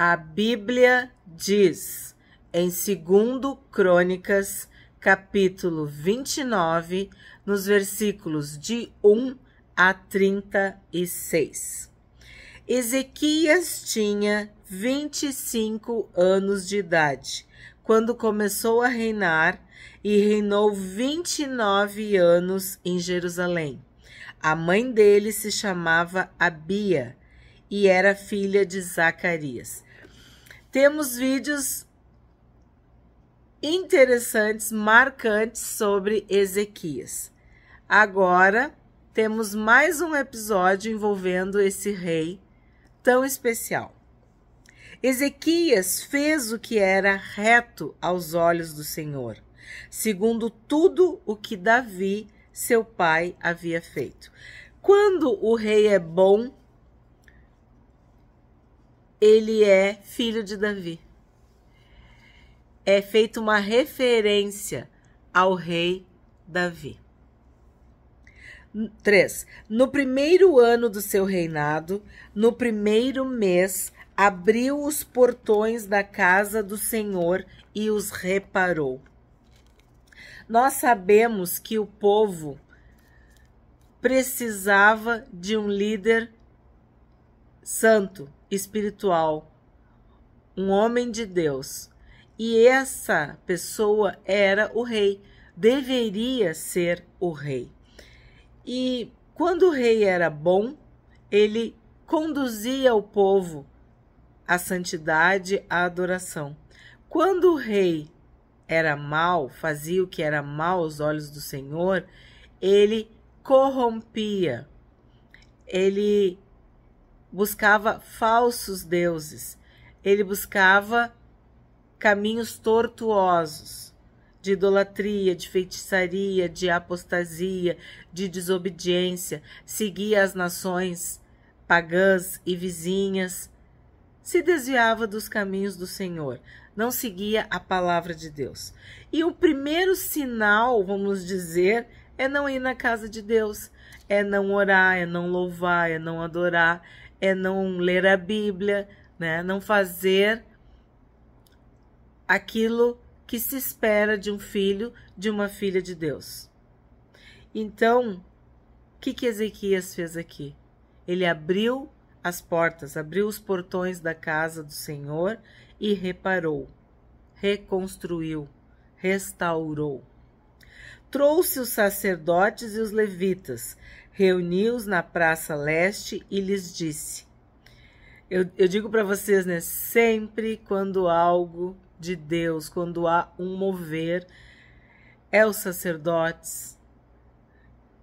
A Bíblia diz em 2 Crônicas, capítulo 29, nos versículos de 1 a 36. Ezequias tinha 25 anos de idade quando começou a reinar e reinou 29 anos em Jerusalém. A mãe dele se chamava Abia e era filha de Zacarias. Temos vídeos interessantes, marcantes sobre Ezequias. Agora temos mais um episódio envolvendo esse rei tão especial. Ezequias fez o que era reto aos olhos do Senhor, segundo tudo o que Davi, seu pai, havia feito. Quando o rei é bom, ele é filho de Davi. É feita uma referência ao rei Davi. 3. No primeiro ano do seu reinado, no primeiro mês, abriu os portões da casa do Senhor e os reparou. Nós sabemos que o povo precisava de um líder santo, espiritual, um homem de Deus. E essa pessoa era o rei, deveria ser o rei. E quando o rei era bom, ele conduzia o povo à santidade, à adoração. Quando o rei era mau, fazia o que era mau aos olhos do Senhor, ele corrompia, ele buscava falsos deuses, ele buscava caminhos tortuosos, de idolatria, de feitiçaria, de apostasia, de desobediência, seguia as nações pagãs e vizinhas, se desviava dos caminhos do Senhor, não seguia a palavra de Deus. E o primeiro sinal, vamos dizer, é não ir na casa de Deus, é não orar, é não louvar, é não adorar, é não ler a Bíblia, né? Não fazer aquilo que se espera de um filho, de uma filha de Deus. Então, o que Ezequias fez aqui? Ele abriu as portas, abriu os portões da casa do Senhor e reparou, reconstruiu, restaurou. Trouxe os sacerdotes e os levitas, reuniu-os na praça leste e lhes disse. Eu digo para vocês, né? Sempre quando algo de Deus, quando há um mover, é os sacerdotes,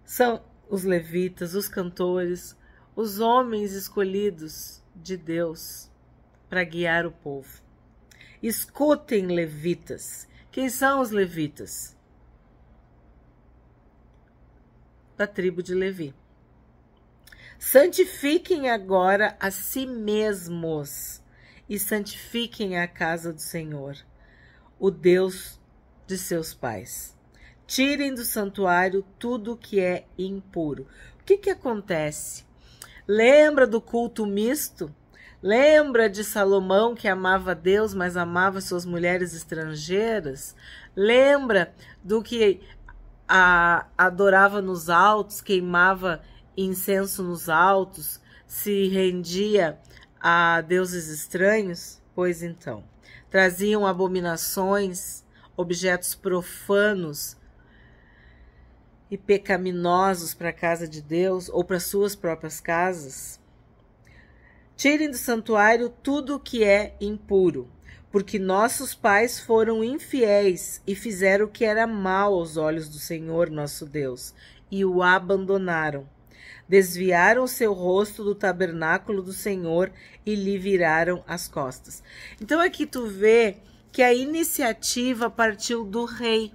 são os levitas, os cantores, os homens escolhidos de Deus para guiar o povo. Escutem, levitas. Quem são os levitas? Da tribo de Levi. Santifiquem agora a si mesmos e santifiquem a casa do Senhor, o Deus de seus pais. Tirem do santuário tudo o que é impuro. O que acontece? Lembra do culto misto? Lembra de Salomão que amava Deus, mas amava suas mulheres estrangeiras? Lembra do que adorava nos altos, queimava incenso nos altos, se rendia a deuses estranhos? Pois então, traziam abominações, objetos profanos e pecaminosos para a casa de Deus ou para suas próprias casas. Tirem do santuário tudo o que é impuro, porque nossos pais foram infiéis e fizeram o que era mal aos olhos do Senhor nosso Deus, e o abandonaram. Desviaram o seu rosto do tabernáculo do Senhor e lhe viraram as costas. Então aqui tu vê que a iniciativa partiu do rei.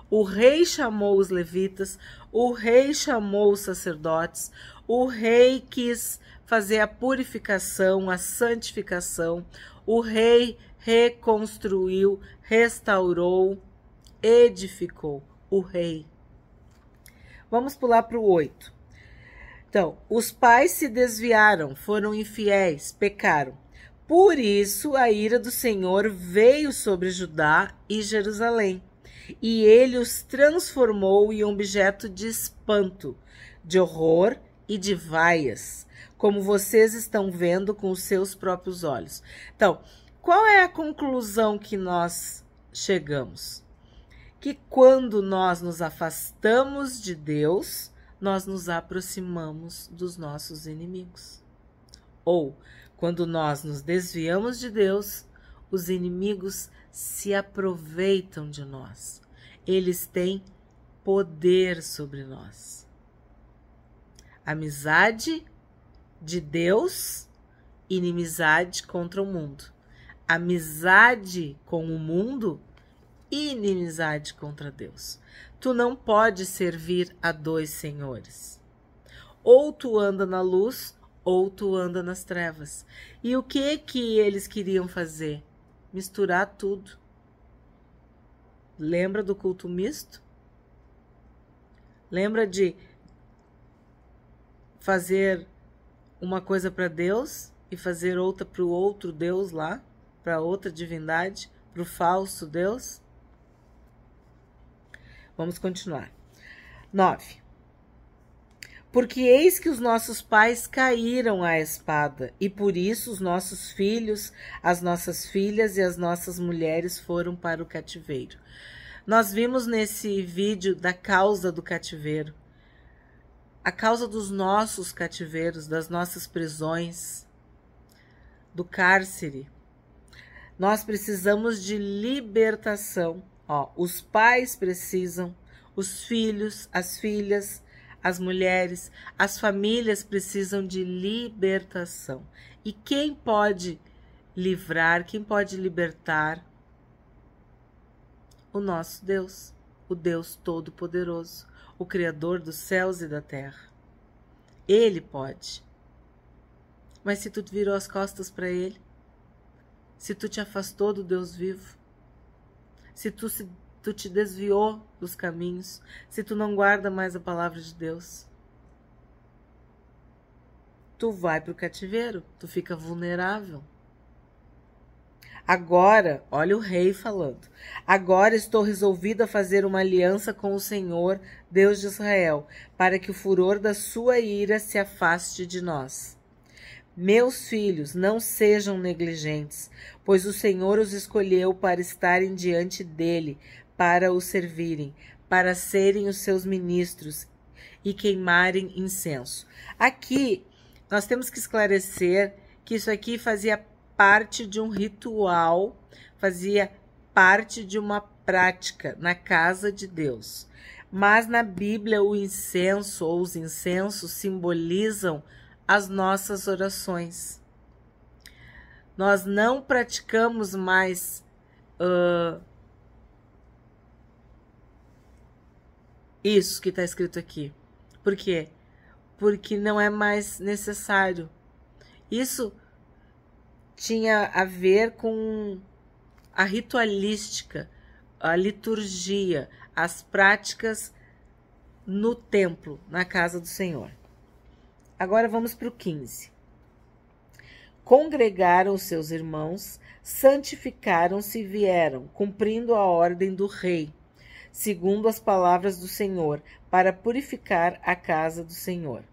O rei chamou os levitas, o rei chamou os sacerdotes, o rei quis fazer a purificação, a santificação, o rei reconstruiu, restaurou, edificou. O rei. Vamos pular para o 8. Então, os pais se desviaram, foram infiéis, pecaram. Por isso a ira do Senhor veio sobre Judá e Jerusalém, e ele os transformou em objeto de espanto, de horror e de vaias, como vocês estão vendo com os seus próprios olhos. Então, qual é a conclusão que nós chegamos? Que quando nós nos afastamos de Deus, nós nos aproximamos dos nossos inimigos. Ou, quando nós nos desviamos de Deus, os inimigos se aproveitam de nós. Eles têm poder sobre nós. Amizade de Deus, inimizade contra o mundo. Amizade com o mundo, inimizade contra Deus. Tu não pode servir a dois senhores. Ou tu anda na luz, ou tu anda nas trevas. E o que eles queriam fazer? Misturar tudo. Lembra do culto misto? Lembra de fazer uma coisa para Deus e fazer outra para o outro Deus lá, para outra divindade, para o falso Deus? Vamos continuar. 9. Porque eis que os nossos pais caíram à espada, e por isso os nossos filhos, as nossas filhas e as nossas mulheres foram para o cativeiro. Nós vimos nesse vídeo da causa do cativeiro, a causa dos nossos cativeiros, das nossas prisões, do cárcere. Nós precisamos de libertação. Os pais precisam, os filhos, as filhas, as mulheres, as famílias precisam de libertação. E quem pode livrar, quem pode libertar? O nosso Deus, o Deus Todo-Poderoso, o Criador dos céus e da terra. Ele pode. Mas se tu virou as costas para Ele, se tu te afastou do Deus vivo, se tu te desviou dos caminhos, se tu não guarda mais a palavra de Deus, tu vai para o cativeiro, tu fica vulnerável. Agora, olha o rei falando, agora estou resolvido a fazer uma aliança com o Senhor, Deus de Israel, para que o furor da sua ira se afaste de nós. Meus filhos, não sejam negligentes, pois o Senhor os escolheu para estarem diante dele, para o servirem, para serem os seus ministros e queimarem incenso. Aqui, nós temos que esclarecer que isso aqui fazia parte de um ritual, fazia parte de uma prática na casa de Deus. Mas na Bíblia, o incenso ou os incensos simbolizam as nossas orações. Nós não praticamos mais isso que está escrito aqui. Por quê? Porque não é mais necessário. Isso tinha a ver com a ritualística, a liturgia, as práticas no templo, na casa do Senhor. Agora vamos para o 15. Congregaram os seus irmãos, santificaram-se e vieram, cumprindo a ordem do rei, segundo as palavras do Senhor, para purificar a casa do Senhor.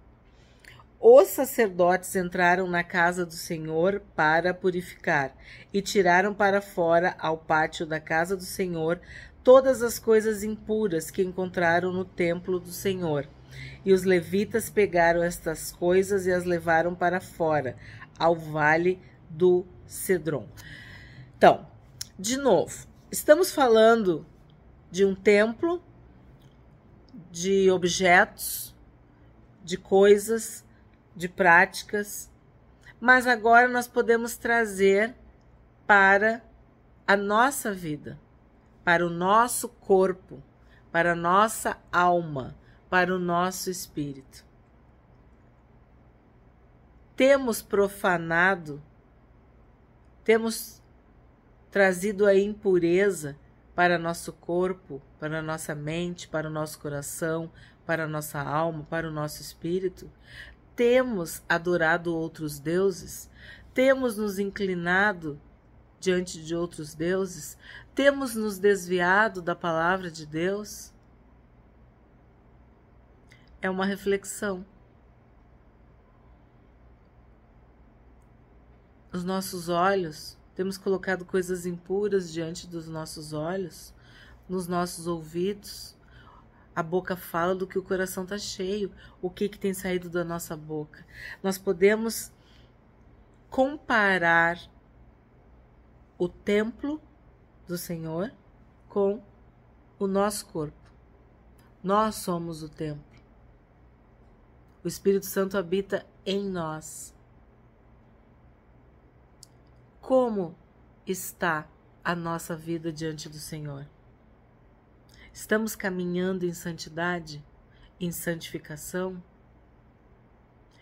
Os sacerdotes entraram na casa do Senhor para purificar e tiraram para fora, ao pátio da casa do Senhor, todas as coisas impuras que encontraram no templo do Senhor. E os levitas pegaram estas coisas e as levaram para fora, ao vale do Cedron. Então, de novo, estamos falando de um templo, de objetos, de coisas, de práticas, mas agora nós podemos trazer para a nossa vida, para o nosso corpo, para a nossa alma, para o nosso espírito. Temos profanado, temos trazido a impureza para nosso corpo, para a nossa mente, para o nosso coração, para a nossa alma, para o nosso espírito. Temos adorado outros deuses, Temos nos inclinado diante de outros deuses? Temos nos desviado da palavra de Deus? É uma reflexão. Os nossos olhos, temos colocado coisas impuras diante dos nossos olhos, nos nossos ouvidos. A boca fala do que o coração está cheio, o que tem saído da nossa boca. Nós podemos comparar o templo do Senhor com o nosso corpo. Nós somos o templo. O Espírito Santo habita em nós. Como está a nossa vida diante do Senhor? Estamos caminhando em santidade, em santificação?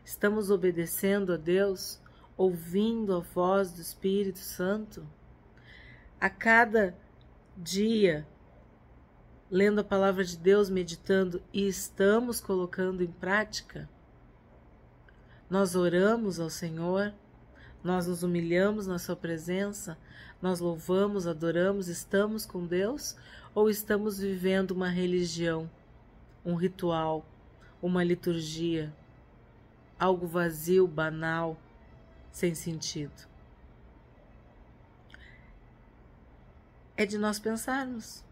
Estamos obedecendo a Deus, ouvindo a voz do Espírito Santo? A cada dia, lendo a palavra de Deus, meditando, e estamos colocando em prática? Nós oramos ao Senhor, nós nos humilhamos na sua presença, nós louvamos, adoramos, estamos com Deus? Ou estamos vivendo uma religião, um ritual, uma liturgia, algo vazio, banal, sem sentido? É de nós pensarmos.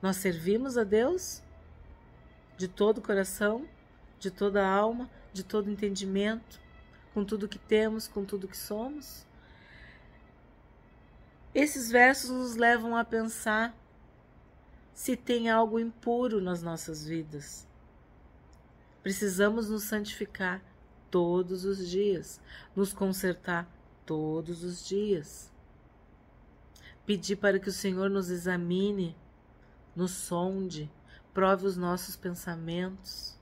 Nós servimos a Deus de todo o coração, de toda a alma, de todo o entendimento, com tudo que temos, com tudo que somos? Esses versos nos levam a pensar se tem algo impuro nas nossas vidas. Precisamos nos santificar todos os dias, nos consertar todos os dias. Pedir para que o Senhor nos examine, nos sonde, prove os nossos pensamentos.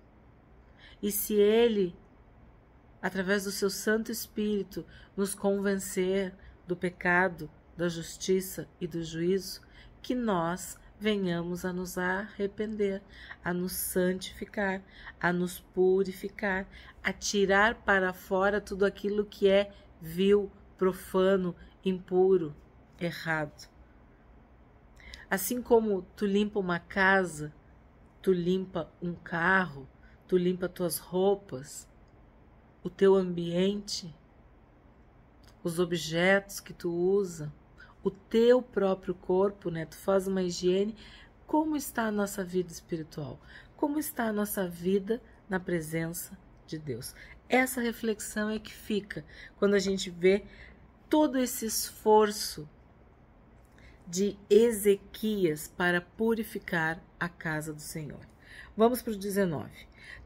E se Ele, através do seu Santo Espírito, nos convencer do pecado, da justiça e do juízo, que nós venhamos a nos arrepender, a nos santificar, a nos purificar, a tirar para fora tudo aquilo que é vil, profano, impuro, errado. Assim como tu limpa uma casa, tu limpa um carro, tu limpa tuas roupas, o teu ambiente, os objetos que tu usa, o teu próprio corpo, né? Tu faz uma higiene. Como está a nossa vida espiritual? Como está a nossa vida na presença de Deus? Essa reflexão é que fica quando a gente vê todo esse esforço de Ezequias para purificar a casa do Senhor. Vamos para o 19.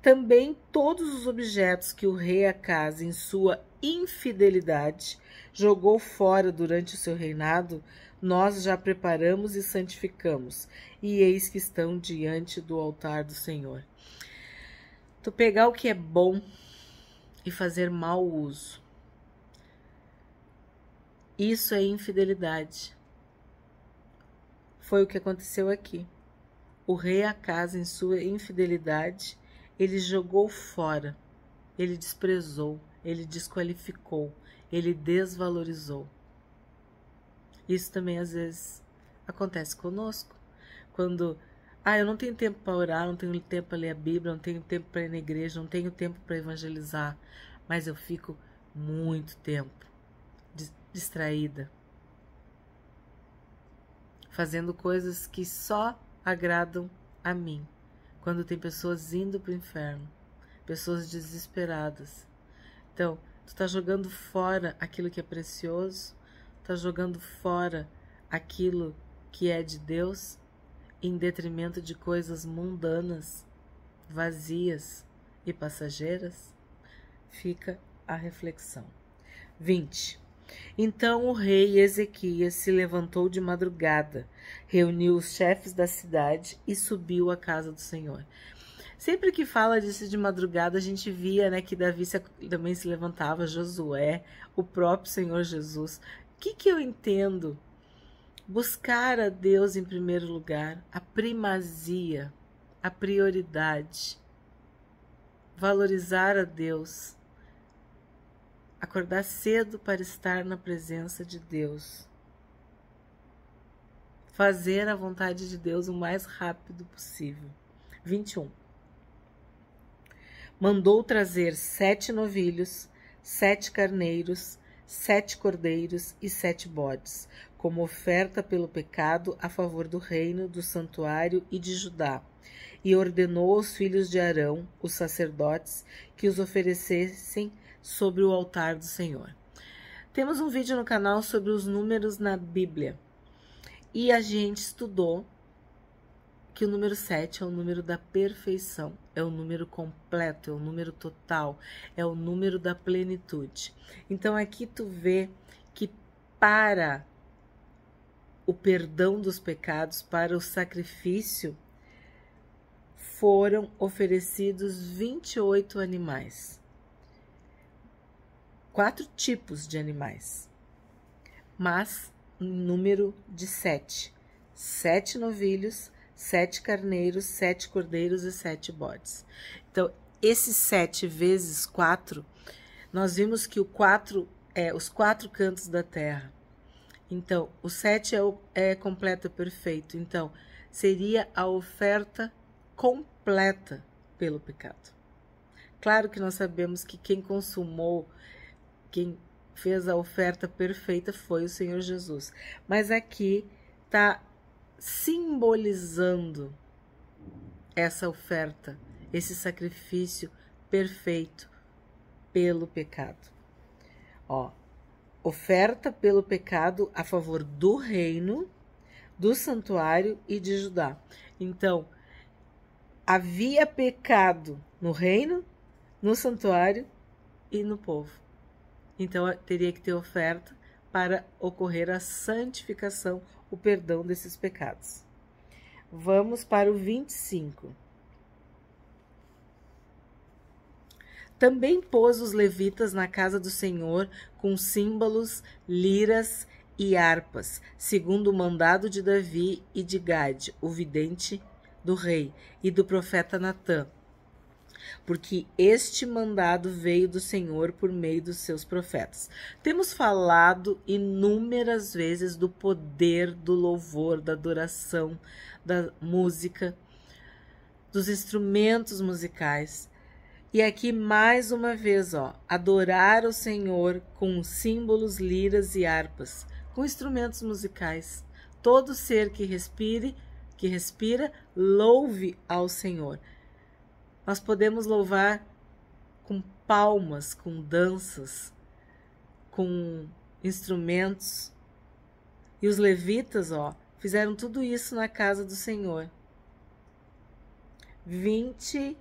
Também todos os objetos que o rei Acaz, em sua infidelidade, jogou fora durante o seu reinado, nós já preparamos e santificamos, e eis que estão diante do altar do Senhor. Tu pegar o que é bom e fazer mau uso, isso é infidelidade. Foi o que aconteceu aqui. O rei Acaz, em sua infidelidade, ele jogou fora, ele desprezou, ele desqualificou, ele desvalorizou. Isso também às vezes acontece conosco. Quando, eu não tenho tempo para orar, não tenho tempo para ler a Bíblia, não tenho tempo para ir na igreja, não tenho tempo para evangelizar, mas eu fico muito tempo distraída, fazendo coisas que só agradam a mim. Quando tem pessoas indo para o inferno, pessoas desesperadas. Então, tu está jogando fora aquilo que é precioso, está jogando fora aquilo que é de Deus, em detrimento de coisas mundanas, vazias e passageiras? Fica a reflexão. 20. Então o rei Ezequias se levantou de madrugada, reuniu os chefes da cidade e subiu à casa do Senhor. Sempre que fala disso de madrugada, a gente via, né, que Davi também se levantava, Josué, o próprio Senhor Jesus. O que eu entendo? Buscar a Deus em primeiro lugar, a primazia, a prioridade. Valorizar a Deus. Acordar cedo para estar na presença de Deus. Fazer a vontade de Deus o mais rápido possível. 21. Mandou trazer 7 novilhos, 7 carneiros, 7 cordeiros e 7 bodes, como oferta pelo pecado a favor do reino, do santuário e de Judá. E ordenou aos filhos de Arão, os sacerdotes, que os oferecessem sobre o altar do Senhor. Temos um vídeo no canal sobre os números na Bíblia. E a gente estudou que o número 7 é o número da perfeição, é o número completo, é o número total, é o número da plenitude. Então aqui tu vê que para o perdão dos pecados, para o sacrifício, foram oferecidos 28 animais. 4 tipos de animais, mas em número de 7. 7 novilhos, 7 carneiros, 7 cordeiros e 7 bodes. Então, esses 7 vezes 4, nós vimos que o 4 é os 4 cantos da terra. Então, o 7 é completo, perfeito. Então, seria a oferta completa pelo pecado. Claro que nós sabemos que quem consumou, quem fez a oferta perfeita foi o Senhor Jesus. Mas aqui está simbolizando essa oferta, esse sacrifício perfeito pelo pecado. Ó, oferta pelo pecado a favor do reino, do santuário e de Judá. Então, havia pecado no reino, no santuário e no povo. Então, teria que ter oferta para ocorrer a santificação, o perdão desses pecados. Vamos para o 25. Também pôs os levitas na casa do Senhor com símbolos, liras e harpas, segundo o mandado de Davi e de Gade, o vidente do rei, e do profeta Natã, porque este mandado veio do Senhor por meio dos seus profetas. Temos falado inúmeras vezes do poder do louvor, da adoração, da música, dos instrumentos musicais. E aqui mais uma vez, ó, adorar o Senhor com símbolos, liras e harpas, com instrumentos musicais. Todo ser que respira, louve ao Senhor. Nós podemos louvar com palmas, com danças, com instrumentos. E os levitas, ó, fizeram tudo isso na casa do Senhor. 26.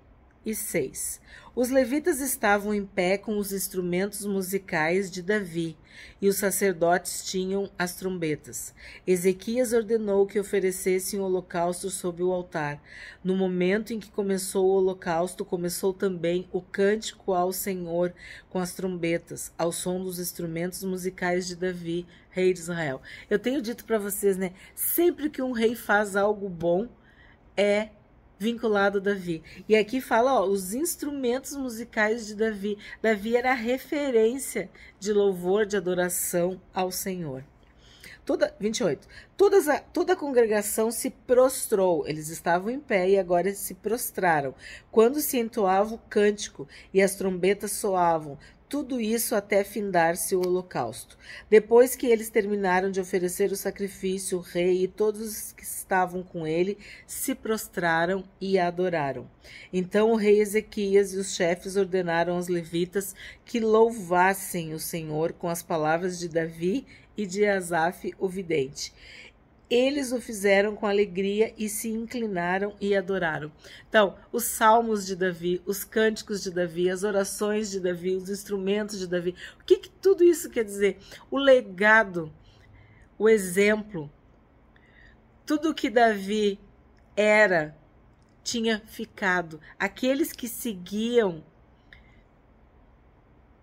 Os levitas estavam em pé com os instrumentos musicais de Davi, e os sacerdotes tinham as trombetas. Ezequias ordenou que oferecessem o holocausto sobre o altar. No momento em que começou o holocausto, começou também o cântico ao Senhor com as trombetas, ao som dos instrumentos musicais de Davi, rei de Israel. Eu tenho dito para vocês, né? Sempre que um rei faz algo bom, é vinculado a Davi. E aqui fala, ó, os instrumentos musicais de Davi. Davi era a referência de louvor, de adoração ao Senhor. 28. Toda a congregação se prostrou. Eles estavam em pé e agora se prostraram. Quando se entoava o cântico e as trombetas soavam, tudo isso até findar-se o holocausto. Depois que eles terminaram de oferecer o sacrifício, o rei e todos os que estavam com ele se prostraram e adoraram. Então o rei Ezequias e os chefes ordenaram aos levitas que louvassem o Senhor com as palavras de Davi e de Asaf, o vidente. Eles o fizeram com alegria e se inclinaram e adoraram. Então, os salmos de Davi, os cânticos de Davi, as orações de Davi, os instrumentos de Davi. O que tudo isso quer dizer? O legado, o exemplo, tudo que Davi era, tinha ficado. Aqueles que seguiam,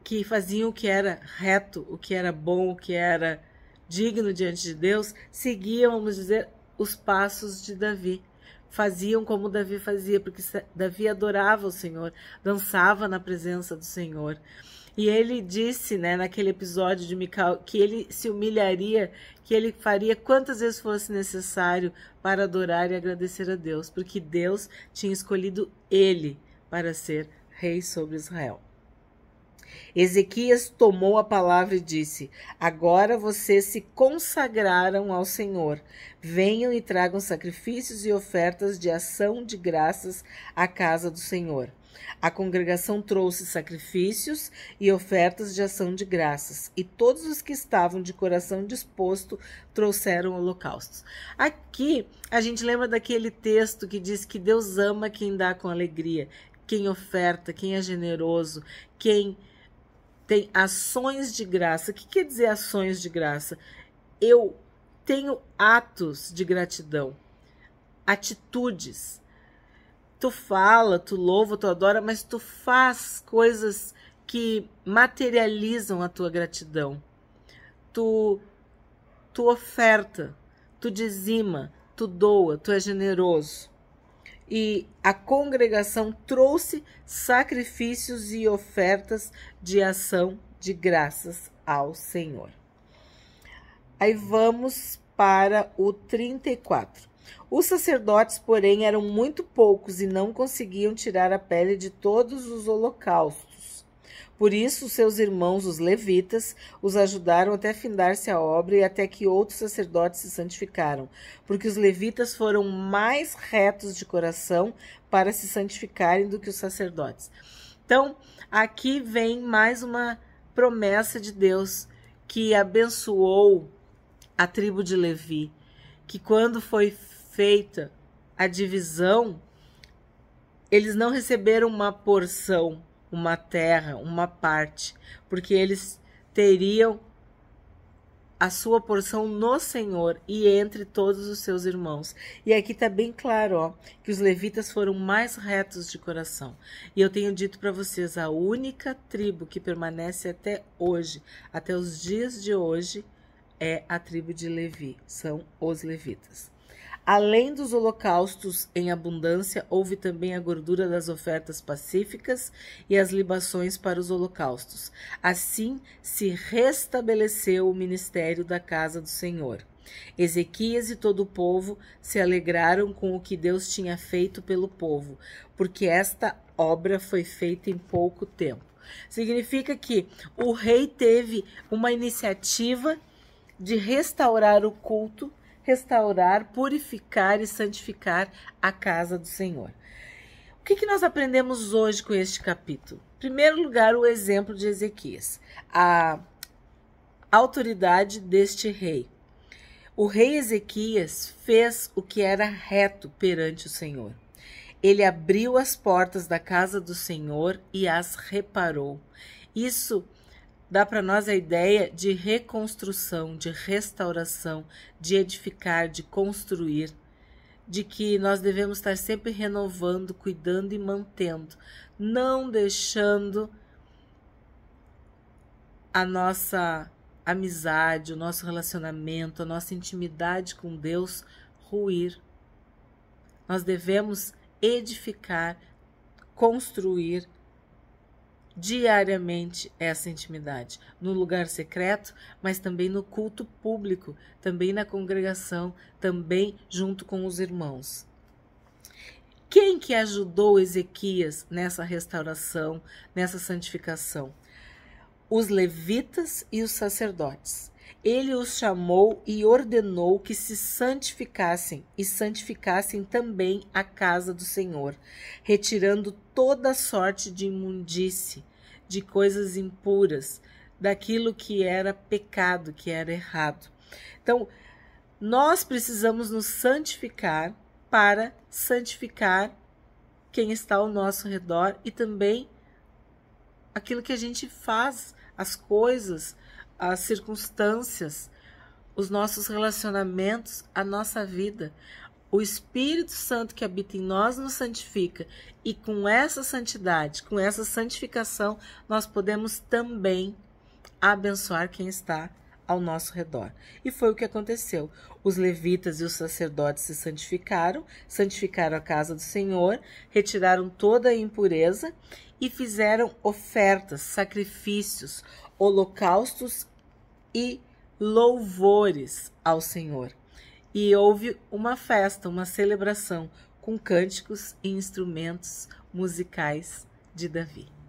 que faziam o que era reto, o que era bom, o que era digno diante de Deus, seguiam, vamos dizer, os passos de Davi. Faziam como Davi fazia, porque Davi adorava o Senhor, dançava na presença do Senhor. E ele disse, né, naquele episódio de Mical, que ele se humilharia, que ele faria quantas vezes fosse necessário para adorar e agradecer a Deus, porque Deus tinha escolhido ele para ser rei sobre Israel. Ezequias tomou a palavra e disse: agora vocês se consagraram ao Senhor. Venham e tragam sacrifícios e ofertas de ação de graças à casa do Senhor. A congregação trouxe sacrifícios e ofertas de ação de graças, e todos os que estavam de coração disposto trouxeram holocaustos. Aqui a gente lembra daquele texto que diz que Deus ama quem dá com alegria, quem oferta, quem é generoso, quem tem ações de graça. O que quer dizer ações de graça? Eu tenho atos de gratidão, atitudes. Tu fala, tu louva, tu adora, mas tu faz coisas que materializam a tua gratidão. Tu oferta, tu dizima, tu doa, tu é generoso. E a congregação trouxe sacrifícios e ofertas de ação de graças ao Senhor. Aí vamos para o 34. Os sacerdotes, porém, eram muito poucos e não conseguiam tirar a pele de todos os holocaustos. Por isso, seus irmãos, os levitas, os ajudaram até findar-se a obra e até que outros sacerdotes se santificaram, porque os levitas foram mais retos de coração para se santificarem do que os sacerdotes. Então, aqui vem mais uma promessa de Deus que abençoou a tribo de Levi, que quando foi feita a divisão, eles não receberam uma porção, uma terra, uma parte, porque eles teriam a sua porção no Senhor e entre todos os seus irmãos. E aqui está bem claro, ó, que os levitas foram mais retos de coração. E eu tenho dito para vocês, a única tribo que permanece até hoje, até os dias de hoje, é a tribo de Levi, são os levitas. Além dos holocaustos em abundância, houve também a gordura das ofertas pacíficas e as libações para os holocaustos. Assim se restabeleceu o ministério da casa do Senhor. Ezequias e todo o povo se alegraram com o que Deus tinha feito pelo povo, porque esta obra foi feita em pouco tempo. Significa que o rei teve uma iniciativa de restaurar o culto, restaurar, purificar e santificar a casa do Senhor. O que nós aprendemos hoje com este capítulo? Em primeiro lugar, o exemplo de Ezequias, a autoridade deste rei. O rei Ezequias fez o que era reto perante o Senhor. Ele abriu as portas da casa do Senhor e as reparou. Isso dá para nós a ideia de reconstrução, de restauração, de edificar, de construir, de que nós devemos estar sempre renovando, cuidando e mantendo, não deixando a nossa amizade, o nosso relacionamento, a nossa intimidade com Deus ruir. Nós devemos edificar, construir diariamente essa intimidade, no lugar secreto, mas também no culto público, também na congregação, também junto com os irmãos. Quem que ajudou Ezequias nessa restauração, nessa santificação? Os levitas e os sacerdotes. Ele os chamou e ordenou que se santificassem e santificassem também a casa do Senhor, retirando toda sorte de imundície, de coisas impuras, daquilo que era pecado, que era errado. Então, nós precisamos nos santificar para santificar quem está ao nosso redor e também aquilo que a gente faz, as coisas, as circunstâncias, os nossos relacionamentos, a nossa vida. O Espírito Santo que habita em nós nos santifica e com essa santidade, com essa santificação, nós podemos também abençoar quem está ao nosso redor. E foi o que aconteceu. Os levitas e os sacerdotes se santificaram, santificaram a casa do Senhor, retiraram toda a impureza e fizeram ofertas, sacrifícios, holocaustos e louvores ao Senhor. E houve uma festa, uma celebração com cânticos e instrumentos musicais de Davi.